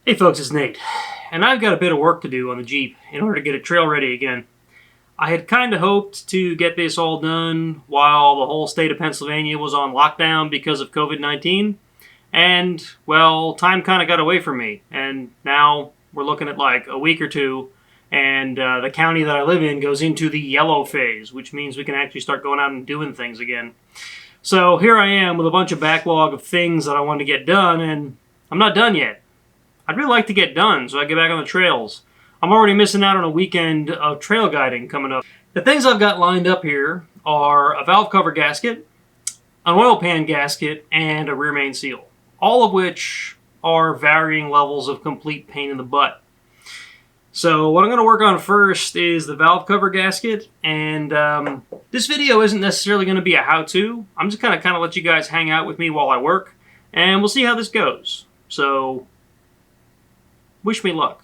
Hey folks, it's Nate, and I've got a bit of work to do on the Jeep in order to get it trail ready again. I had kind of hoped to get this all done while the whole state of Pennsylvania was on lockdown because of COVID-19, and, well, time kind of got away from me, and now we're looking at like a week or two, and the county that I live in goes into the yellow phase, which means we can actually start going out and doing things again. So here I am with a bunch of backlog of things that I want to get done, and I'm not done yet. I'd really like to get done so I get back on the trails. I'm already missing out on a weekend of trail guiding coming up. The things I've got lined up here are a valve cover gasket, an oil pan gasket, and a rear main seal. All of which are varying levels of complete pain in the butt. So what I'm going to work on first is the valve cover gasket, and this video isn't necessarily going to be a how-to. I'm just going to kind of let you guys hang out with me while I work, and we'll see how this goes. So wish me luck.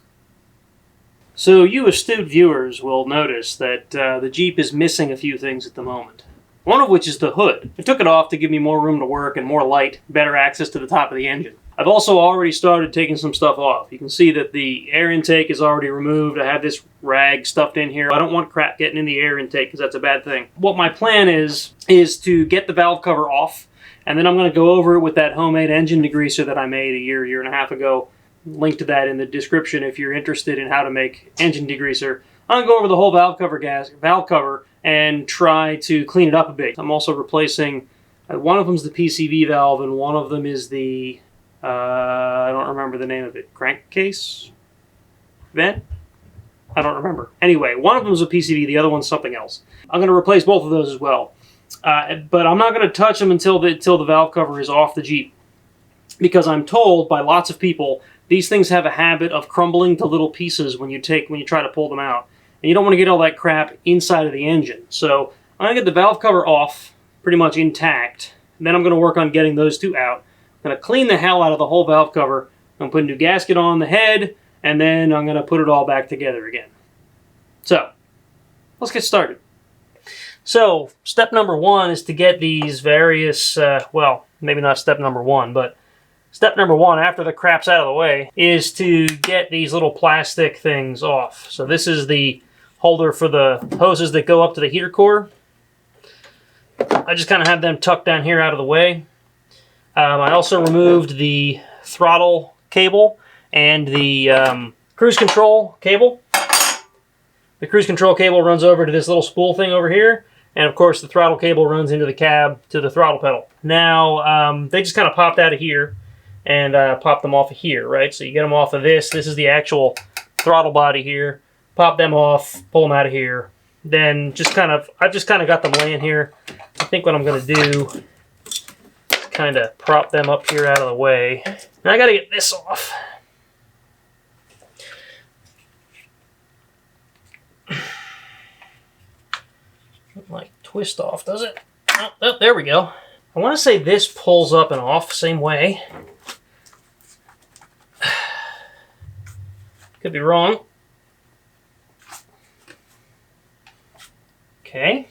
So you astute viewers will notice that the Jeep is missing a few things at the moment. One of which is the hood. I took it off to give me more room to work and more light, better access to the top of the engine. I've also already started taking some stuff off. You can see that the air intake is already removed. I have this rag stuffed in here. I don't want crap getting in the air intake because that's a bad thing. What my plan is to get the valve cover off, and then I'm going to go over it with that homemade engine degreaser that I made a year and a half ago. Link to that in the description if you're interested in how to make engine degreaser. I'm going to go over the whole valve cover and try to clean it up a bit. I'm also replacing, one of them is the PCV valve and one of them is the, I don't remember the name of it, crankcase? Vent? I don't remember. Anyway, one of them is a PCV, the other one's something else. I'm going to replace both of those as well. But I'm not going to touch them until the valve cover is off the Jeep. Because I'm told by lots of people these things have a habit of crumbling to little pieces when you try to pull them out. And you don't want to get all that crap inside of the engine. So I'm going to get the valve cover off pretty much intact. And then I'm going to work on getting those two out. I'm going to clean the hell out of the whole valve cover. I'm going to put a new gasket on the head. And then I'm going to put it all back together again. So let's get started. So step number one is to get these various, well, maybe not step number one, but step number one, after the crap's out of the way, is to get these little plastic things off. So this is the holder for the hoses that go up to the heater core. I just kind of have them tucked down here out of the way. I also removed the throttle cable and the cruise control cable. The cruise control cable runs over to this little spool thing over here. And of course the throttle cable runs into the cab to the throttle pedal. Now, they just kind of popped out of here. And pop them off of here, right? So you get them off of this. This is the actual throttle body here. Pop them off, pull them out of here. Then I've just kind of got them laying here. I think what I'm going to do is kind of prop them up here out of the way. Now I got to get this off. Doesn't like twist off, does it? Oh, there we go. I want to say this pulls up and off same way. Could be wrong. Okay.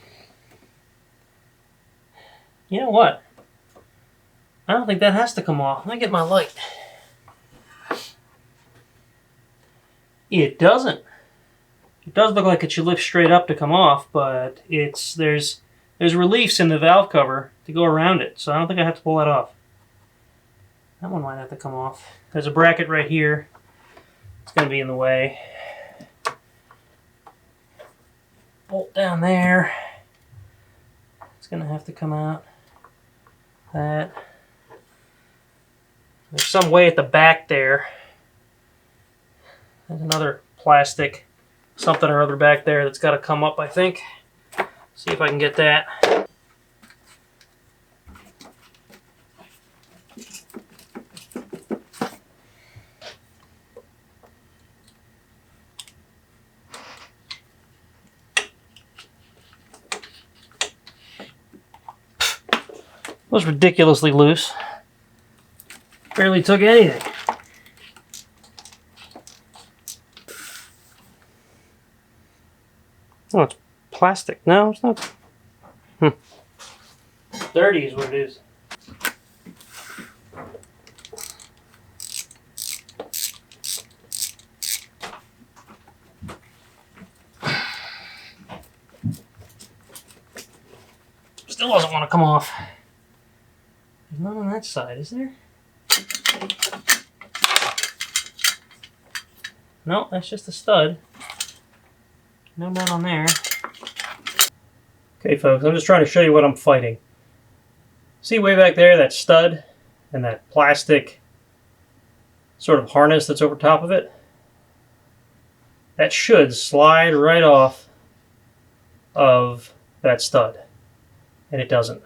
You know what? I don't think that has to come off. Let me get my light. It doesn't. It does look like it should lift straight up to come off, but there's reliefs in the valve cover to go around it, so I don't think I have to pull that off. That one might have to come off. There's a bracket right here. It's going to be in the way. Bolt down there. It's going to have to come out. That. There's some way at the back there. There's another plastic something or other back there that's got to come up, I think. See if I can get that. It was ridiculously loose. Barely took anything. Oh, it's plastic. No, it's not. Dirty is what it is. Still doesn't want to come off. There's none on that side, is there? No, that's just a stud. No none on there. Okay, folks, I'm just trying to show you what I'm fighting. See way back there, that stud and that plastic sort of harness that's over top of it? That should slide right off of that stud. And it doesn't.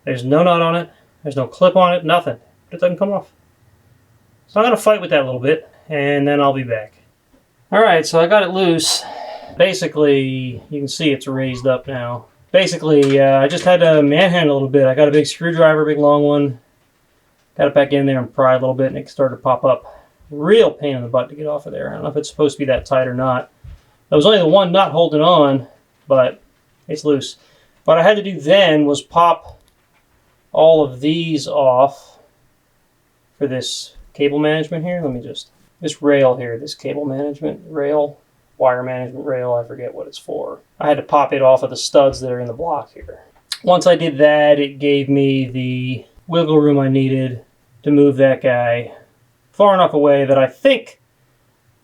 There's no nut on it. There's no clip on it. Nothing. It doesn't come off. So I'm going to fight with that a little bit, and then I'll be back. Alright, so I got it loose. Basically, you can see it's raised up now. Basically, I just had to manhandle a little bit. I got a big screwdriver, big long one. Got it back in there and pried a little bit, and it started to pop up. Real pain in the butt to get off of there. I don't know if it's supposed to be that tight or not. There was only the one nut holding on, but it's loose. What I had to do then was pop all of these off for this cable management here. Let me just, this rail here, this cable management rail, wire management rail, I forget what it's for. I had to pop it off of the studs that are in the block here. Once I did that, it gave me the wiggle room I needed to move that guy far enough away that I think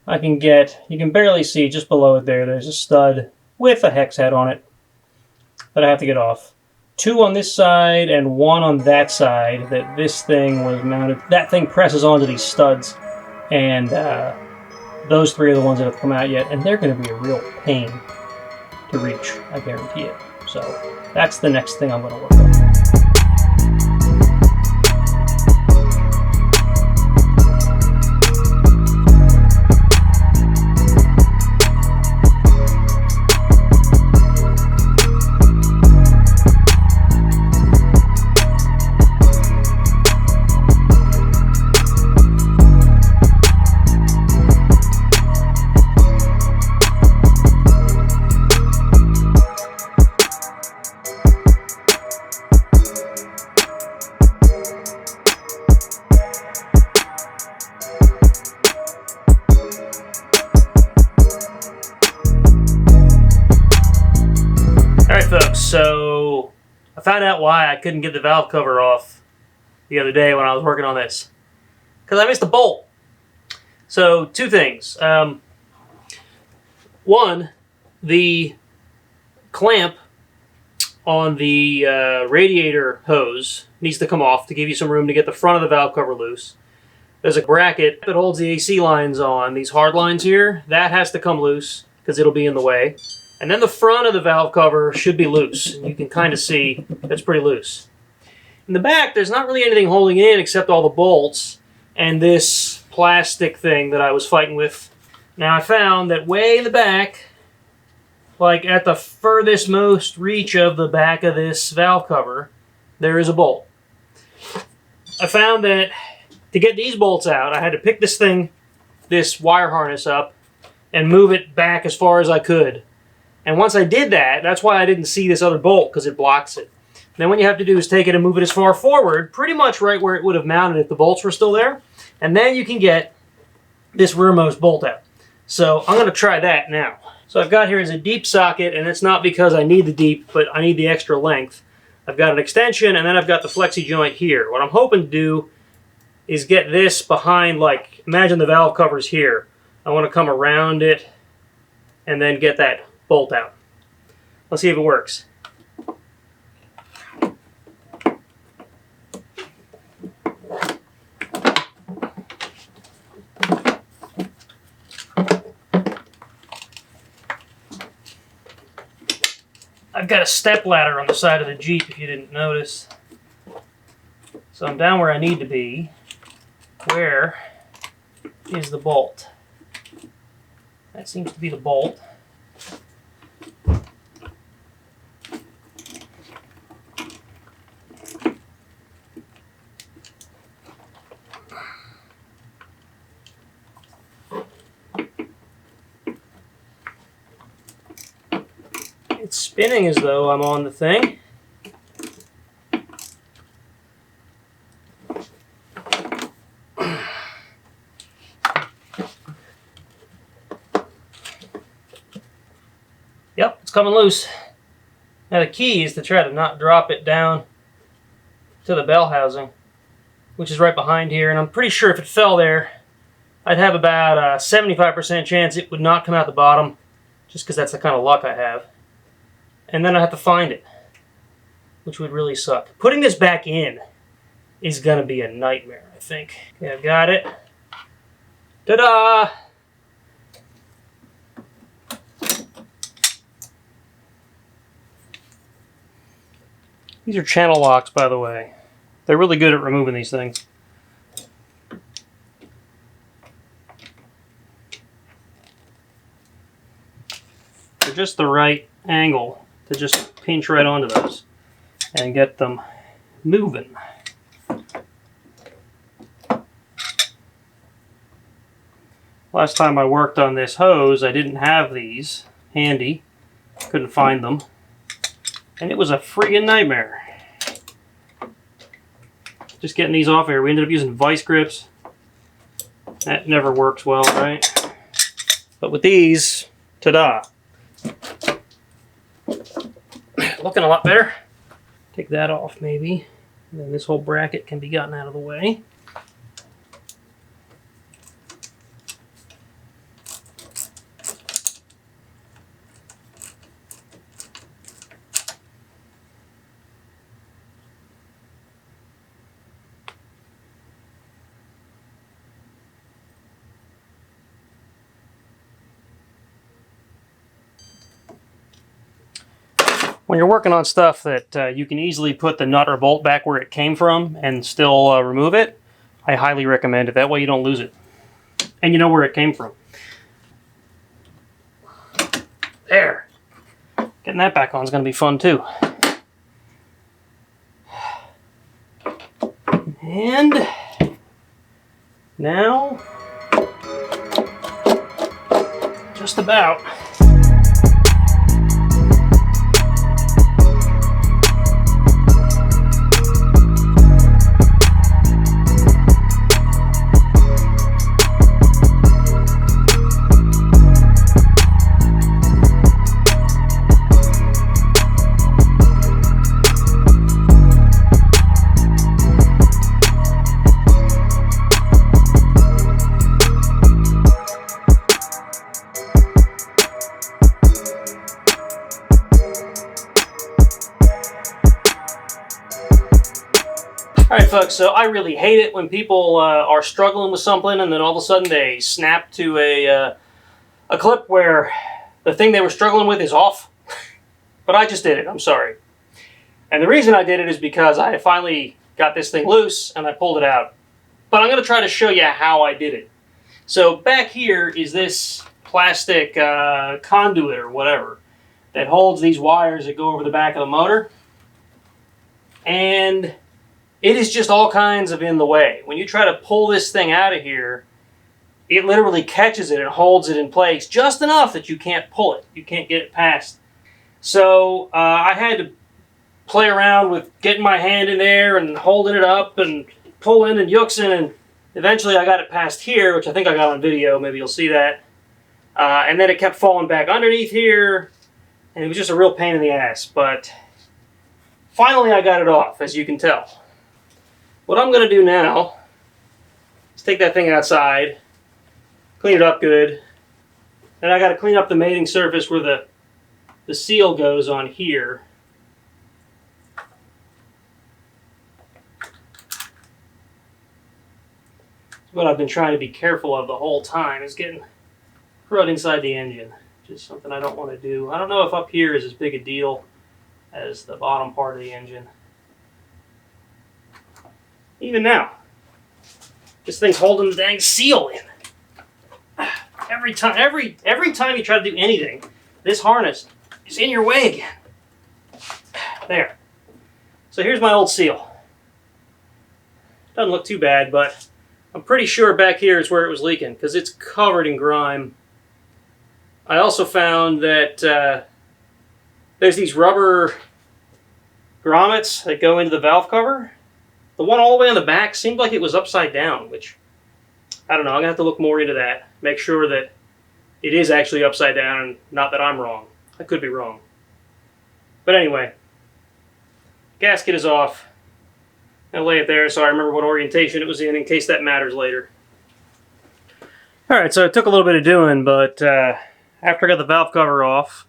I can get, you can barely see just below it there, there's a stud with a hex head on it that I have to get off. 2 on this side and 1 on that side that this thing was mounted. That thing presses onto these studs, and those 3 are the ones that have come out yet, and they're going to be a real pain to reach, I guarantee it. So that's the next thing I'm going to work on. So I found out why I couldn't get the valve cover off the other day when I was working on this. Because I missed a bolt. So 2 things. One, the clamp on the radiator hose needs to come off to give you some room to get the front of the valve cover loose. There's a bracket that holds the AC lines on, these hard lines here. That has to come loose because it'll be in the way. And then the front of the valve cover should be loose. And you can kind of see that's pretty loose. In the back, there's not really anything holding it in except all the bolts and this plastic thing that I was fighting with. Now I found that way in the back, like at the furthest most reach of the back of this valve cover, there is a bolt. I found that to get these bolts out, I had to pick this thing, this wire harness up, and move it back as far as I could. And once I did that, that's why I didn't see this other bolt, because it blocks it. Then what you have to do is take it and move it as far forward, pretty much right where it would have mounted if the bolts were still there. And then you can get this rearmost bolt out. So I'm going to try that now. So I've got here is a deep socket, and it's not because I need the deep, but I need the extra length. I've got an extension, and then I've got the flexi joint here. What I'm hoping to do is get this behind, like, imagine the valve cover's here. I want to come around it and then get that bolt out. Let's see if it works. I've got a step ladder on the side of the Jeep, if you didn't notice. So I'm down where I need to be. Where is the bolt? That seems to be the bolt. It's spinning as though I'm on the thing. Yep, it's coming loose. Now the key is to try to not drop it down to the bell housing, which is right behind here, and I'm pretty sure if it fell there, I'd have about a 75% chance it would not come out the bottom, just because that's the kind of luck I have. And then I have to find it, which would really suck. Putting this back in is going to be a nightmare, I think. Okay, I've got it. Ta-da! These are channel locks, by the way. They're really good at removing these things. They're just the right angle to just pinch right onto those and get them moving. Last time I worked on this hose, I didn't have these handy. Couldn't find them. And it was a friggin' nightmare. Just getting these off here. We ended up using vice grips. That never works well, right? But with these, ta-da. Looking a lot better. Take that off maybe. And then this whole bracket can be gotten out of the way. When you're working on stuff that you can easily put the nut or bolt back where it came from and still remove it, I highly recommend it. That way you don't lose it. And you know where it came from. There. Getting that back on is going to be fun too. And now, just about. Alright folks, so I really hate it when people are struggling with something and then all of a sudden they snap to a clip where the thing they were struggling with is off. But I just did it, I'm sorry. And the reason I did it is because I finally got this thing loose and I pulled it out. But I'm going to try to show you how I did it. So back here is this plastic conduit or whatever that holds these wires that go over the back of the motor. And it is just all kinds of in the way. When you try to pull this thing out of here, it literally catches it and holds it in place just enough that you can't pull it. You can't get it past. So I had to play around with getting my hand in there and holding it up and pulling and yuxing, and eventually I got it past here, which I think I got on video. Maybe you'll see that. And then it kept falling back underneath here, and it was just a real pain in the ass. But finally I got it off, as you can tell. What I'm going to do now is take that thing outside, clean it up good. Then I got to clean up the mating surface where the seal goes on here. What I've been trying to be careful of the whole time is getting right inside the engine, which is something I don't want to do. I don't know if up here is as big a deal as the bottom part of the engine. Even now, this thing's holding the dang seal in. Every time you try to do anything, this harness is in your way again. There. So here's my old seal. Doesn't look too bad, but I'm pretty sure back here is where it was leaking because it's covered in grime. I also found that there's these rubber grommets that go into the valve cover. The one all the way on the back seemed like it was upside down, which, I don't know, I'm going to have to look more into that. Make sure that it is actually upside down and not that I'm wrong. I could be wrong. But anyway, gasket is off. I'll lay it there so I remember what orientation it was in case that matters later. Alright, so it took a little bit of doing, but after I got the valve cover off,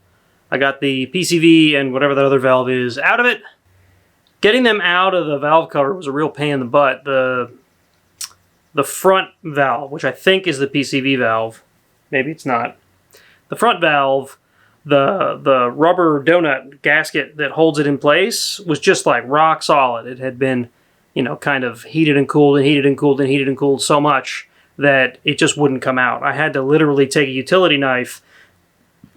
I got the PCV and whatever that other valve is out of it. Getting them out of the valve cover was a real pain in the butt. The front valve, which I think is the PCV valve, maybe it's not. The front valve, the rubber donut gasket that holds it in place was just like rock solid. It had been, you know, kind of heated and cooled and heated and cooled and heated and cooled so much that it just wouldn't come out. I had to literally take a utility knife,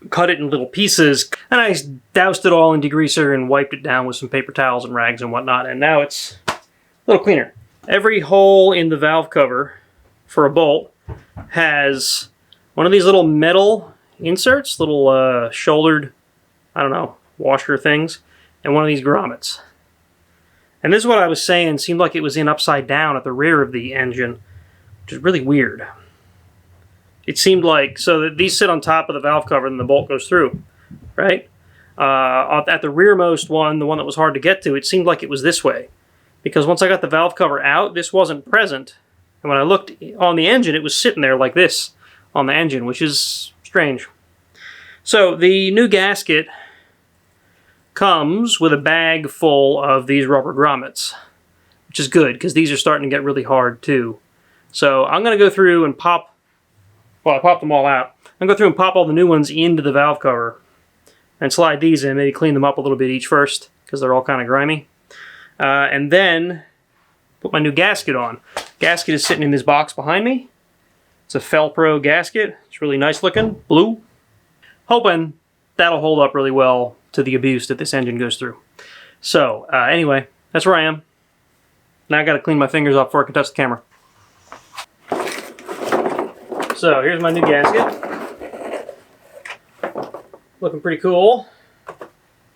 cut it in little pieces, and I doused it all in degreaser and wiped it down with some paper towels and rags and whatnot, and now it's a little cleaner. Every hole in the valve cover for a bolt has one of these little metal inserts, little shouldered, I don't know, washer things, and one of these grommets. And this is what I was saying, seemed like it was in upside down at the rear of the engine, which is really weird. It seemed like, so that these sit on top of the valve cover and the bolt goes through, right? At the rearmost one, the one that was hard to get to, it seemed like it was this way. Because once I got the valve cover out, this wasn't present. And when I looked on the engine, it was sitting there like this on the engine, which is strange. So the new gasket comes with a bag full of these rubber grommets, which is good because these are starting to get really hard too. So I'm going to go through and pop, well, I popped them all out. I'm going to go through and pop all the new ones into the valve cover and slide these in, maybe clean them up a little bit each first because they're all kind of grimy. And then put my new gasket on. Gasket is sitting in this box behind me. It's a Felpro gasket. It's really nice looking, blue. Hoping that'll hold up really well to the abuse that this engine goes through. So anyway, that's where I am. Now I got to clean my fingers off before I can touch the camera. So here's my new gasket. Looking pretty cool.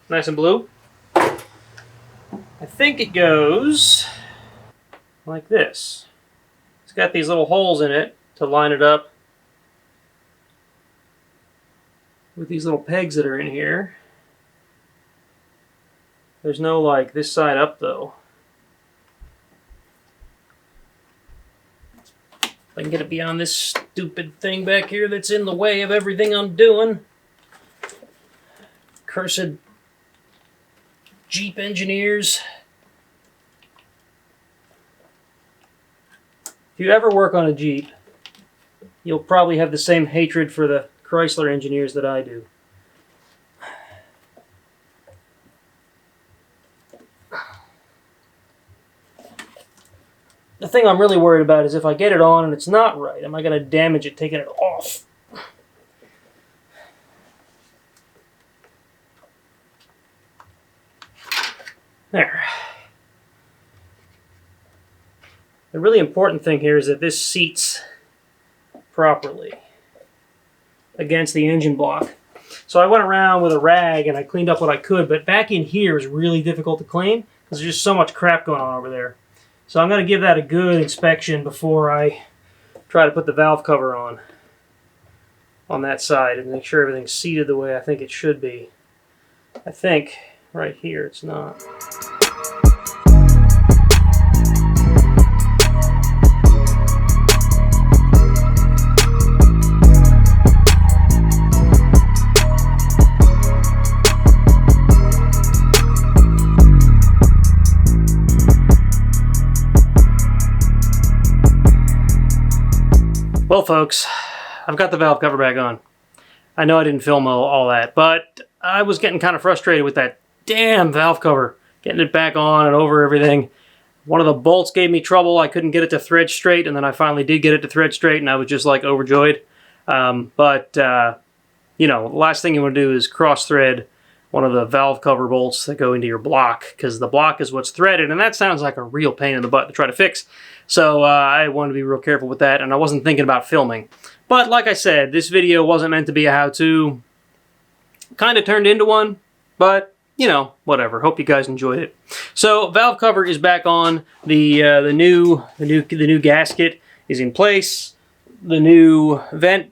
Nice and blue. I think it goes like this. It's got these little holes in it to line it up with these little pegs that are in here. There's no like this side up though. If I can get it beyond this stupid thing back here that's in the way of everything I'm doing. Cursed Jeep engineers. If you ever work on a Jeep, you'll probably have the same hatred for the Chrysler engineers that I do. The thing I'm really worried about is if I get it on and it's not right, am I going to damage it taking it off? There. The really important thing here is that this seats properly against the engine block. So I went around with a rag and I cleaned up what I could, but back in here is really difficult to clean because there's just so much crap going on over there. So I'm going to give that a good inspection before I try to put the valve cover on that side and make sure everything's seated the way I think it should be. I think right here it's not. Well, folks, I've got the valve cover back on. I know I didn't film all that, but I was getting kind of frustrated with that damn valve cover, getting it back on and over everything. One of the bolts gave me trouble. I couldn't get it to thread straight, and then I finally did get it to thread straight, and I was just like overjoyed. You know, the last thing you want to do is cross-thread one of the valve cover bolts that go into your block, because the block is what's threaded, and that sounds like a real pain in the butt to try to fix. So I wanted to be real careful with that, and I wasn't thinking about filming. But like I said, this video wasn't meant to be a how-to. Kind of turned into one, but you know, whatever. Hope you guys enjoyed it. So valve cover is back on. The new gasket is in place. The new vent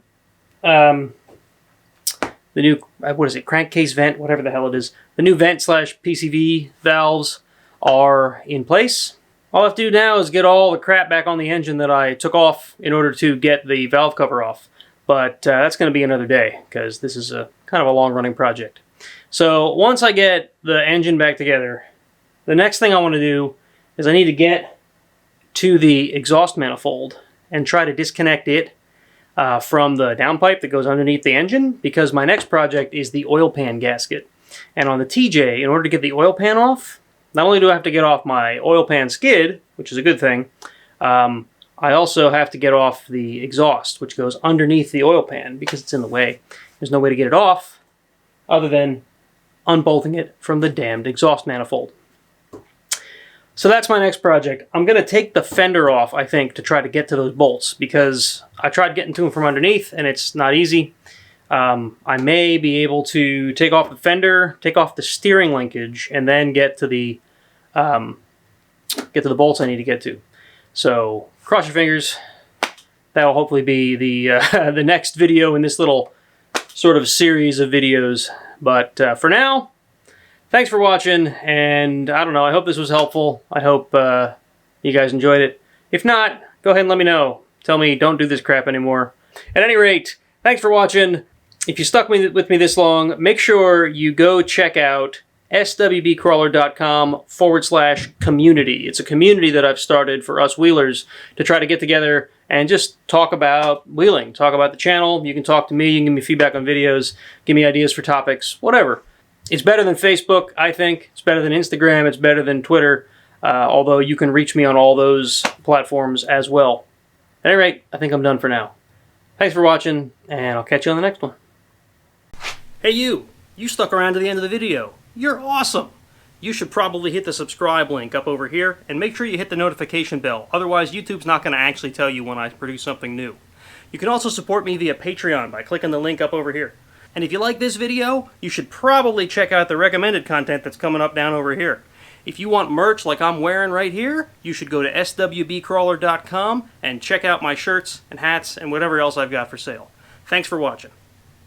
the new, what is it, crankcase vent, whatever the hell it is. The new vent slash PCV valves are in place. All I have to do now is get all the crap back on the engine that I took off in order to get the valve cover off. But that's going to be another day, because this is a kind of a long-running project. So once I get the engine back together, the next thing I want to do is I need to get to the exhaust manifold and try to disconnect it from the downpipe that goes underneath the engine, because my next project is the oil pan gasket. And on the TJ, in order to get the oil pan off, not only do I have to get off my oil pan skid, which is a good thing, I also have to get off the exhaust, which goes underneath the oil pan because it's in the way. There's no way to get it off other than unbolting it from the damned exhaust manifold. So that's my next project. I'm going to take the fender off, I think, to try to get to those bolts, because I tried getting to them from underneath and it's not easy. I may be able to take off the fender, take off the steering linkage, and then get to the bolts I need to get to. So cross your fingers. That'll hopefully be the the next video in this little sort of series of videos. But for now, thanks for watching, and I don't know, I hope this was helpful. I hope you guys enjoyed it. If not, go ahead and let me know. Tell me don't do this crap anymore. At any rate, thanks for watching. If you stuck with me this long, make sure you go check out SWBCrawler.com/community. It's a community that I've started for us wheelers to try to get together and just talk about wheeling, talk about the channel. You can talk to me, you can give me feedback on videos, give me ideas for topics, whatever. It's better than Facebook, I think. It's better than Instagram. It's better than Twitter, although you can reach me on all those platforms as well. At any rate, I think I'm done for now. Thanks for watching, and I'll catch you on the next one. Hey you! You stuck around to the end of the video. You're awesome! You should probably hit the subscribe link up over here, and make sure you hit the notification bell. Otherwise, YouTube's not going to actually tell you when I produce something new. You can also support me via Patreon by clicking the link up over here. And if you like this video, you should probably check out the recommended content that's coming up down over here. If you want merch like I'm wearing right here, you should go to SWBCrawler.com and check out my shirts and hats and whatever else I've got for sale. Thanks for watching.